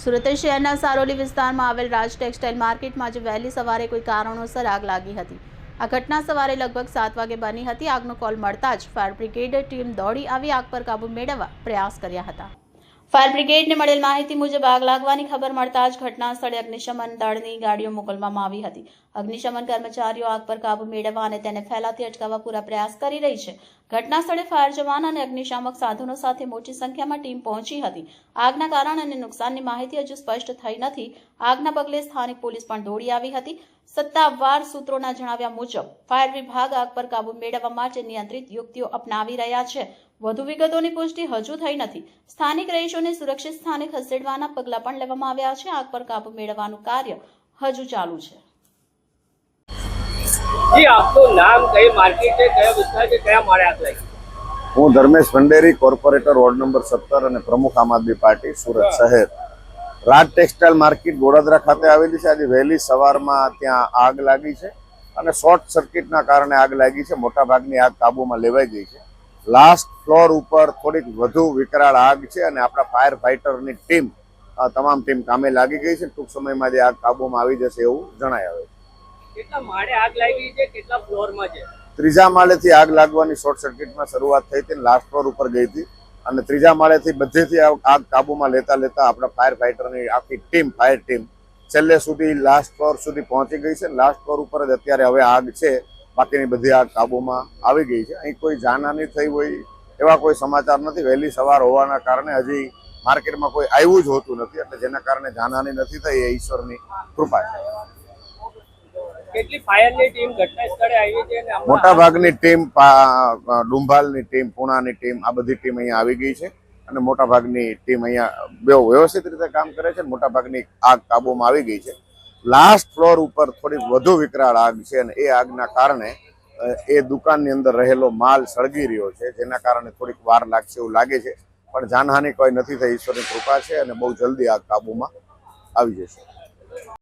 સુરત શહેરના સારોલી વિસ્તારમાં આવેલ રાજ ટેક્સટાઇલ માર્કેટમાં આજે વહેલી સવારે કોઈ કારણોસર આગ લાગી હતી। આ ઘટના સવારે લગભગ 7 વાગે બની હતી। આગનો કોલ મળતા જ ફાયર બ્રિગેડ ટીમ દોડી આવી આગ પર કાબૂ મેળવવા પ્રયાસ કર્યા હતા। ફાયર બ્રિગેડને મળેલ માહિતી મુજબ આગ લાગવાની ખબર મળતા જ ઘટના સ્થળે અગ્નિશમન દળની ગાડીઓ મોકલવામાં આવી હતી। અગ્નિશમન કર્મચારીઓ આગ પર કાબૂ મેળવવા અને તેને ફેલાતી અટકાવવા પૂરા પ્રયાસ કરી રહી છે। ઘટના સ્થળે ફાયર જવાન અને અગ્નિશામક સાધનો સાથે મોટી સંખ્યામાં ટીમ પહોંચી હતી। આગના કારણ અને નુકસાનની માહિતી હજુ સ્પષ્ટ થઈ નથી। આગના પગલે સ્થાનિક પોલીસ પણ દોડી આવી હતી। સત્તાવાર સૂત્રોના જણાવ્યા મુજબ ફાયર વિભાગ આગ પર કાબૂ મેળવવા માટે નિયંત્રિત યુક્તિઓ અપનાવી રહ્યા છે। વધુ વિગતોની પુષ્ટિ હજુ થઈ નથી। સ્થાનિક રહીશોને સુરક્ષિત સ્થાને ખસેડવાના પગલાં પણ લેવામાં આવ્યા છે। આગ પર કાબૂ મેળવવાનું કાર્ય હજુ ચાલુ છે। जी आपનું નામ કઈ માર્કેટ છે કયા વિસ્તાર છે કયા માળે આગ લાગી? હું Dharmesh Bhanderi, corporator ward number 17 અને પ્રમુખ આમ આદમી પાર્ટી સુરત શહેર। રાજ ટેક્સટાઇલ માર્કેટ ગોડાદરા ખાતે આવેલી છે। આજે વહેલી સવારમાં ત્યાં આગ લાગી છે અને શોર્ટ સર્કિટના કારણે આગ લાગી છે। મોટાભાગની આગ કાબૂમાં લેવાઈ ગઈ છે। લાસ્ટ ફ્લોર ઉપર થોડીક વધુ વિકરાળ આગ છે અને આપણા ફાયર ફાઇટરની ટીમ તમામ ટીમ કામે લાગી ગઈ છે। ટૂંક સમયમાં જે આગ કાબૂમાં આવી જશે એવું જણાય આવે છે। કેટલા માળે આગ લાગી છે કેટલા ફ્લોરમાં છે? ત્રીજા માળેથી આગ લાગવાની શોર્ટ સર્કિટમાં શરૂઆત થઈ હતી, લાસ્ટ ફ્લોર ઉપર ગઈ હતી અને ત્રીજા માળેથી બધેથી આગ કાબૂમાં લેતા આપણા ફાયર ફાઇટરની આખી ટીમ ફાયર ટીમ છેલ્લે સુધી લાસ્ટ ફ્લોર સુધી પહોંચી ગઈ છે। લાસ્ટ ફ્લોર ઉપર જ અત્યારે હવે આગ છે, બાકીની બધી આગ કાબૂમાં આવી ગઈ છે। અહીં કોઈ જાનહાની થઈ હોય એવા કોઈ સમાચાર નથી। વહેલી સવાર હોવાના કારણે હજી માર્કેટમાં કોઈ આવ્યું જ હોતું નથી, એટલે જેના કારણે જાનહાની નથી થઈ એ ઈશ્વરની કૃપા છે। કેટલી ફાયરની ટીમ ઘટના સ્થળે આવી છે અને મોટા ભાગની ટીમ ડુંભાલની ટીમ, પુણાની ટીમ, આ બધી ટીમ અહીંયા આવી ગઈ છે અને મોટા ભાગની ટીમ અહીંયા બહુ વ્યવસ્થિત રીતે કામ કરે છે। મોટા ભાગની આગ કાબૂમાં આવી ગઈ છે। લાસ્ટ ફ્લોર ઉપર થોડી વધુ વિકરાળ આગ છે અને એ આગના કારણે એ દુકાનની અંદર રહેલો માલ સળગી રહ્યો છે, જેના કારણે થોડીક વાર લાગશે એવું લાગે છે, પણ જાનહાની કોઈ નથી થઈ, ઈશ્વરની કૃપા છે અને બહુ જલ્દી આગ કાબૂમાં આવી જશે।